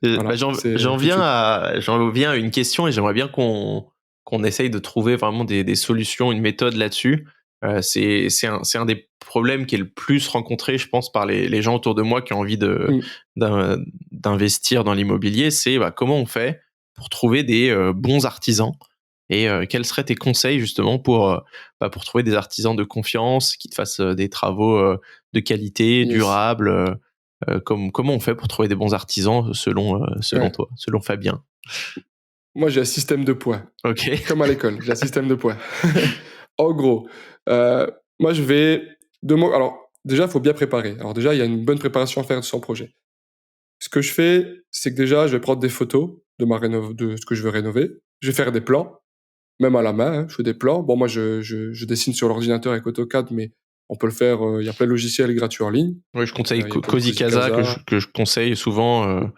Voilà, J'en tout de suite. viens à une question et j'aimerais bien qu'on essaye de trouver vraiment des solutions, une méthode là-dessus. C'est un des problèmes qui est le plus rencontré, je pense, par les gens autour de moi qui ont envie Mm. d'investir dans l'immobilier. C'est comment on fait pour trouver des bons artisans et quels seraient tes conseils justement pour trouver des artisans de confiance qui te fassent des travaux de qualité, Yes. durables. Comment on fait pour trouver des bons artisans selon Ouais. toi, selon Fabien? Moi, j'ai un système de points. Ok. Comme à l'école, j'ai un système de points. En gros, moi, je vais... Alors, déjà, il faut bien préparer. Alors déjà, il y a une bonne préparation à faire sur son projet. Ce que je fais, c'est que déjà, je vais prendre des photos de ce que je veux rénover. Je vais faire des plans, même à la main, hein, je fais des plans. Bon, moi, je dessine sur l'ordinateur avec AutoCAD, mais on peut le faire, il y a plein de logiciels gratuits en ligne. Oui, je conseille Il y a comme Cozy Cozy Casa Casa, que je conseille souvent,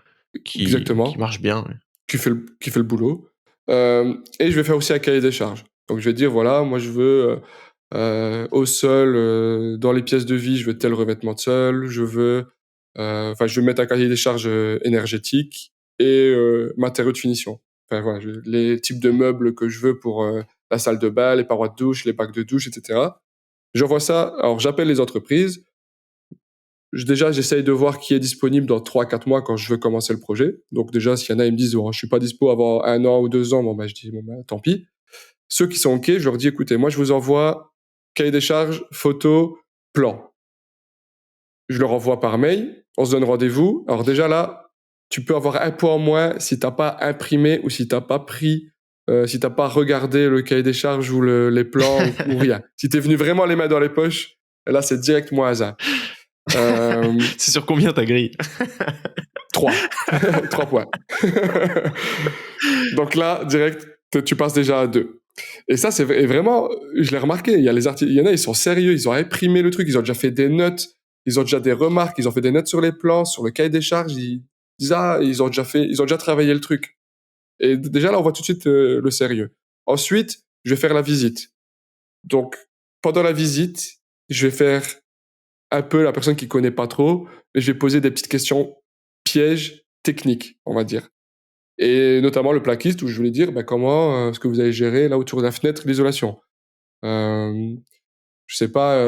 qui exactement, marche bien. Ouais. qui fait le boulot. Et je vais faire aussi un cahier des charges. Donc, je vais dire, voilà, moi, je veux au sol, dans les pièces de vie, je veux tel revêtement de sol, je vais mettre un cahier des charges énergétique et matériaux de finition. Enfin voilà, les types de meubles que je veux pour la salle de bain, les parois de douche, les bacs de douche, etc. J'envoie ça. Alors j'appelle les entreprises. Déjà, j'essaye de voir qui est disponible dans 3 4 mois quand je veux commencer le projet. Donc déjà, s'il y en a, ils me disent, oh, je suis pas dispo avant 1 an ou 2 ans, bon, ben, je dis, bon, ben, tant pis. Ceux qui sont OK, je leur dis, écoutez, moi, je vous envoie cahier des charges, photos, plan. Je leur envoie par mail, on se donne rendez-vous. Alors déjà là, tu peux avoir un point en moins si t'as pas imprimé ou si t'as pas pris, si t'as pas regardé le cahier des charges ou les plans ou rien. Si t'es venu vraiment les mains dans les poches, là c'est direct moins hasard. C'est sur combien ta grille? 3. 3 points. Donc là, direct, tu passes déjà à 2. Et ça, et vraiment, je l'ai remarqué, il y en a, ils sont sérieux, ils ont imprimé le truc, ils ont déjà fait des notes, ils ont déjà des remarques, ils ont fait des notes sur les plans, sur le cahier des charges, ils ont déjà travaillé le truc. Et déjà là, on voit tout de suite le sérieux. Ensuite, je vais faire la visite. Donc, pendant la visite, je vais faire un peu la personne qui connaît pas trop, et je vais poser des petites questions pièges techniques, on va dire. Et notamment le plaquiste où je voulais dire comment est-ce que vous avez géré là autour de la fenêtre l'isolation. Je sais pas.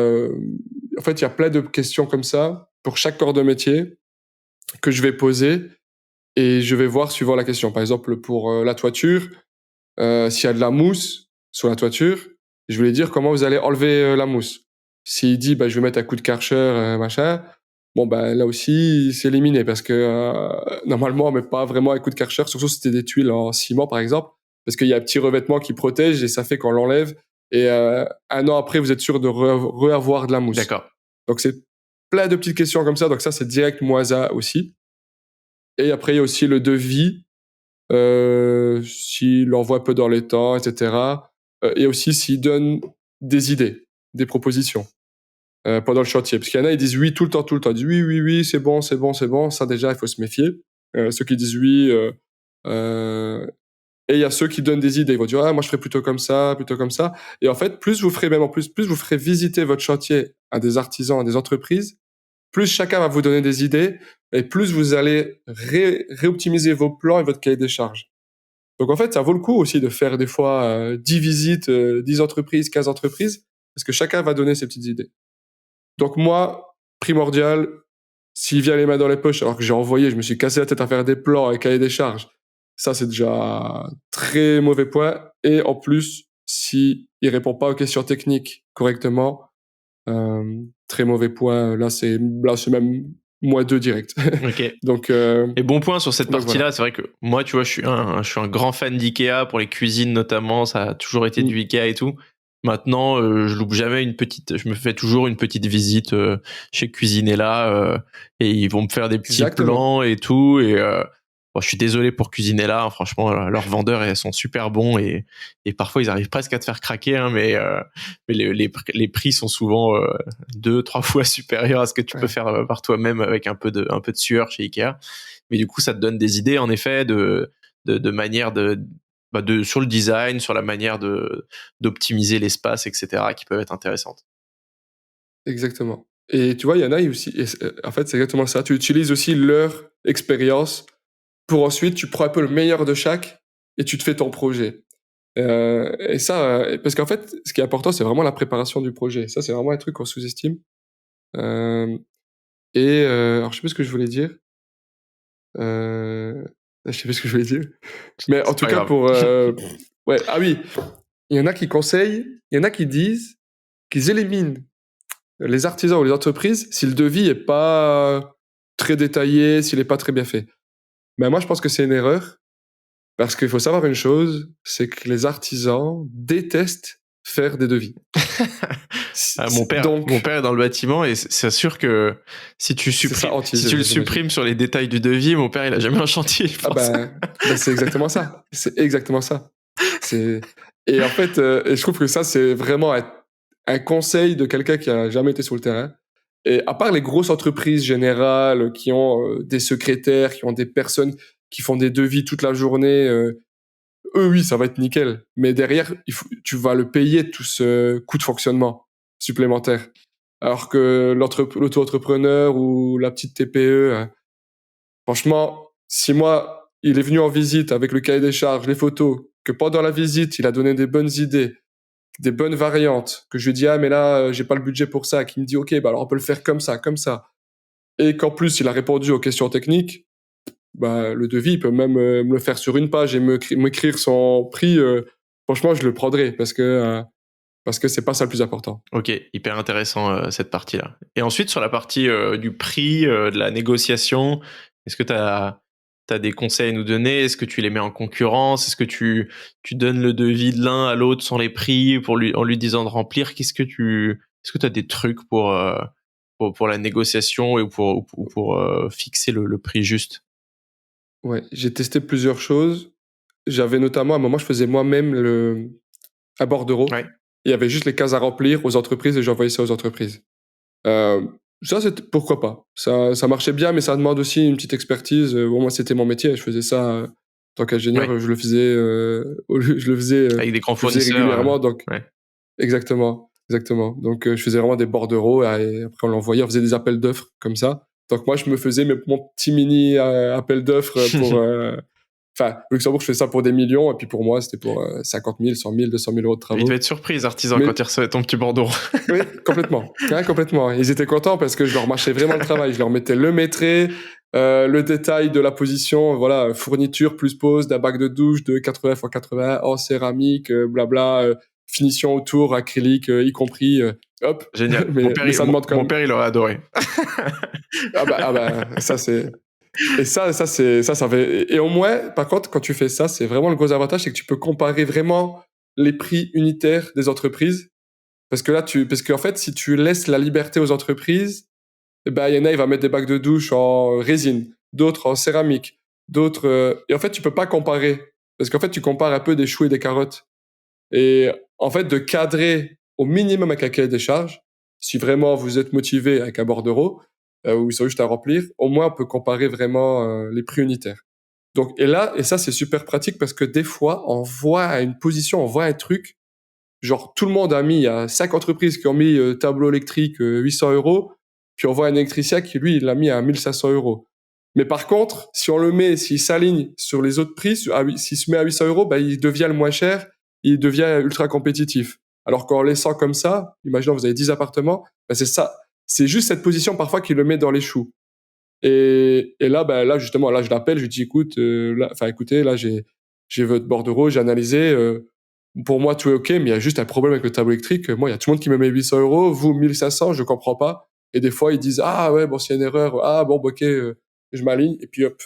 En fait, il y a plein de questions comme ça pour chaque corps de métier que je vais poser et je vais voir suivant la question. Par exemple, pour la toiture, s'il y a de la mousse sur la toiture, je vais lui dire comment vous allez enlever la mousse. S'il dit je vais mettre un coup de Karcher, machin, bon là aussi c'est éliminé parce que normalement on met pas vraiment un coup de Karcher, surtout si c'était des tuiles en ciment par exemple, parce qu'il y a un petit revêtement qui protège et ça fait qu'on l'enlève et 1 an après vous êtes sûr de re-avoir de la mousse. D'accord. Donc c'est plein de petites questions comme ça, donc ça c'est direct moisa aussi. Et après il y a aussi le devis, s'il envoie peu dans les temps, etc. Et aussi s'il donne des idées, des propositions pendant le chantier. Parce qu'il y en a, ils disent oui tout le temps, tout le temps. Ils disent oui, oui, oui, c'est bon, c'est bon, c'est bon. Ça déjà, il faut se méfier. Ceux qui disent oui. Et il y a ceux qui donnent des idées. Ils vont dire ah, moi je ferais plutôt comme ça, plutôt comme ça. Et en fait, plus vous ferez visiter votre chantier à des artisans, à des entreprises, plus chacun va vous donner des idées et plus vous allez réoptimiser vos plans et votre cahier des charges. Donc en fait, ça vaut le coup aussi de faire des fois 10 visites, 10 entreprises, 15 entreprises, parce que chacun va donner ses petites idées. Donc moi, primordial, s'il vient les mains dans les poches, alors que j'ai envoyé, je me suis cassé la tête à faire des plans et cahier des charges, ça c'est déjà très mauvais point. Et en plus, s'il répond pas aux questions techniques correctement, très mauvais point. Là c'est même -2 direct. Ok. donc, Et bon point sur cette donc voilà. partie-là, c'est vrai que moi, tu vois, je suis un grand fan d'IKEA pour les cuisines notamment, ça a toujours été du Mm. IKEA et tout. Maintenant, je loupe jamais je me fais toujours une petite visite chez Cuisinella et ils vont me faire des petits Exactement. plans et tout. Et bon, je suis désolé pour Cuisinella, hein, franchement, leurs vendeurs elles sont super bons et parfois ils arrivent presque à te faire craquer, hein, mais les prix sont souvent 2, 3 fois supérieurs à ce que tu peux Ouais. faire par toi-même avec un peu de sueur chez IKEA. Mais du coup, ça te donne des idées, en effet, de manière sur le design, sur la manière d'optimiser l'espace, etc., qui peuvent être intéressantes. Exactement. Et tu vois, il y en a aussi, en fait, c'est exactement ça. Tu utilises aussi leur expérience pour ensuite, tu prends un peu le meilleur de chaque et tu te fais ton projet. Et ça, parce qu'en fait, ce qui est important, c'est vraiment la préparation du projet. Ça, c'est vraiment un truc qu'on sous-estime. Euh, alors, je sais plus ce que je voulais dire. Je sais plus ce que je voulais dire. Mais en C'est tout pas cas, grave. ouais, ah oui, il y en a qui conseillent, il y en a qui disent qu'ils éliminent les artisans ou les entreprises si le devis est pas très détaillé, s'il est pas très bien fait. Mais moi, je pense que c'est une erreur parce qu'il faut savoir une chose, c'est que les artisans détestent faire des devis. Mon père est dans le bâtiment et c'est sûr que si tu le supprimes sur les détails du devis, mon père il a jamais un chantier. C'est exactement ça. C'est exactement ça. Et en fait, et je trouve que ça c'est vraiment un conseil de quelqu'un qui a jamais été sur le terrain. Et à part les grosses entreprises générales qui ont des secrétaires, qui ont des personnes qui font des devis toute la journée, eux oui ça va être nickel. Mais derrière tu vas le payer tout ce coût de fonctionnement supplémentaire. Alors que l'auto-entrepreneur ou la petite TPE, franchement, si moi, il est venu en visite avec le cahier des charges, les photos, que pendant la visite, il a donné des bonnes idées, des bonnes variantes, que je lui dis, ah, mais là, j'ai pas le budget pour ça, qui me dit, ok, bah alors on peut le faire comme ça, et qu'en plus, il a répondu aux questions techniques, bah, le devis, il peut même me le faire sur une page et m'écrire son prix, franchement, je le prendrai parce que c'est pas ça le plus important. Ok, hyper intéressant cette partie-là. Et ensuite, sur la partie du prix, de la négociation, est-ce que tu as des conseils à nous donner? Est-ce que tu les mets en concurrence? Est-ce que tu donnes le devis de l'un à l'autre sans les prix en lui disant de remplir? Est-ce que tu as des trucs pour la négociation et pour fixer le prix juste? Ouais, j'ai testé plusieurs choses. J'avais notamment, à un moment, je faisais moi-même un bordereau. Ouais. Il y avait juste les cases à remplir aux entreprises et j'envoyais ça aux entreprises. Ça, pourquoi pas. Ça marchait bien, mais ça demande aussi une petite expertise. Moi, c'était mon métier. Je faisais ça en tant qu'ingénieur. Ouais. Je le faisais, Avec des grands fournisseurs. Régulièrement. Donc, ouais. Exactement. Donc, je faisais vraiment des bordereaux et après, on l'envoyait. On faisait des appels d'offres comme ça. Donc, moi, je me faisais mon petit mini appel d'offres pour... Enfin, au Luxembourg, je fais ça pour des millions, et puis pour moi, c'était pour 50 000, 100 000, 200 000 euros de travaux. Ils devaient être surpris, les artisans, quand ils recevaient ton petit bordereau. Oui, complètement. Ouais, complètement. Ils étaient contents parce que je leur marchais vraiment le travail. Je leur mettais le métré, le détail de la position, voilà, fourniture plus pose d'un bac de douche de 80 x 80 en céramique, blabla, finition autour, acrylique, y compris, hop. Génial. Mon père, il aurait adoré. Ça c'est... Et ça fait... Et au moins, par contre, quand tu fais ça, c'est vraiment le gros avantage, c'est que tu peux comparer vraiment les prix unitaires des entreprises. Parce que là, parce qu'en fait, si tu laisses la liberté aux entreprises, eh ben, il y en a, il va mettre des bacs de douche en résine, d'autres en céramique, d'autres, et en fait, tu peux pas comparer. Parce qu'en fait, tu compares un peu des choux et des carottes. Et en fait, de cadrer au minimum avec un cahier des charges, si vraiment vous êtes motivé avec un bordereau, où ils sont juste à remplir, au moins, on peut comparer vraiment les prix unitaires. Donc, et ça, c'est super pratique parce que des fois, on voit une position, on voit un truc, genre, tout le monde a mis, il y a 5 entreprises qui ont mis tableau électrique 800 euros, puis on voit un électricien qui, lui, il l'a mis à 1500 euros. Mais par contre, si on le met, s'il s'aligne sur les autres prix, s'il se met à 800 euros, bah, il devient le moins cher, il devient ultra compétitif. Alors qu'en laissant comme ça, imaginons vous avez 10 appartements, bah, c'est ça. C'est juste cette position parfois qui le met dans les choux. Et là, bah, là, justement, là, je l'appelle, je lui dis, écoutez, là, j'ai votre bordereau, j'ai analysé, pour moi, tout est OK, mais il y a juste un problème avec le tableau électrique. Moi, il y a tout le monde qui me met 800 euros, vous, 1500, je comprends pas. Et des fois, ils disent, ah ouais, bon, c'est une erreur. Ah bon, OK, je m'aligne, et puis hop.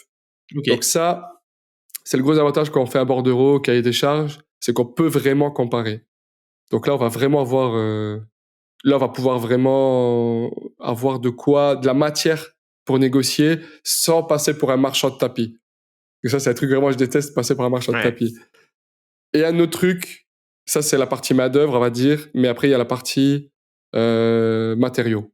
Okay. Donc ça, c'est le gros avantage quand on fait un bordereau, cahier des charges, c'est qu'on peut vraiment comparer. Donc là, on va vraiment avoir, là, on va pouvoir vraiment avoir de la matière pour négocier sans passer pour un marchand de tapis. Et ça, c'est un truc vraiment, je déteste passer pour un marchand de tapis. Et un autre truc, ça c'est la partie main-d'œuvre, on va dire, mais après il y a la partie matériaux.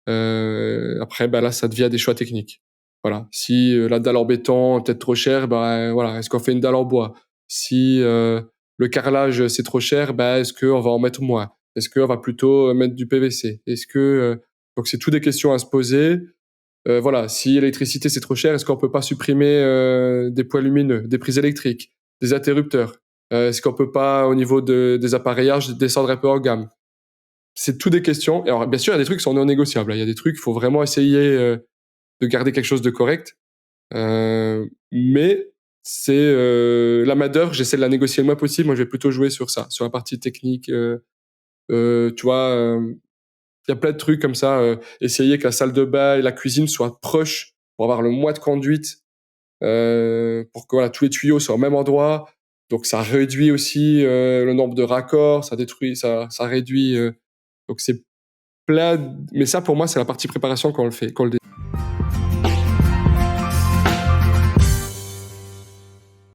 Après, là, ça devient des choix techniques. Voilà. Si la dalle en béton est peut-être trop chère, voilà, est-ce qu'on fait une dalle en bois? Si le carrelage c'est trop cher, est-ce qu'on va en mettre moins? Est-ce qu'on va plutôt mettre du PVC? Donc c'est toutes des questions à se poser. Voilà, si l'électricité c'est trop cher, est-ce qu'on peut pas supprimer des points lumineux, des prises électriques, des interrupteurs? Est-ce qu'on peut pas, au niveau des appareillages, descendre un peu en gamme? C'est tout des questions. Et alors, bien sûr, il y a des trucs qui sont non négociables. Il y a des trucs, il faut vraiment essayer de garder quelque chose de correct. Mais c'est la main d'œuvre, j'essaie de la négocier le moins possible. Moi, je vais plutôt jouer sur ça, sur la partie technique. Tu vois, il y a plein de trucs comme ça. Essayer que la salle de bain et la cuisine soient proches pour avoir le moins de conduite, pour que voilà, tous les tuyaux soient au même endroit. Donc ça réduit aussi le nombre de raccords, ça réduit. Donc c'est plein. Mais ça, pour moi, c'est la partie préparation quand on le fait.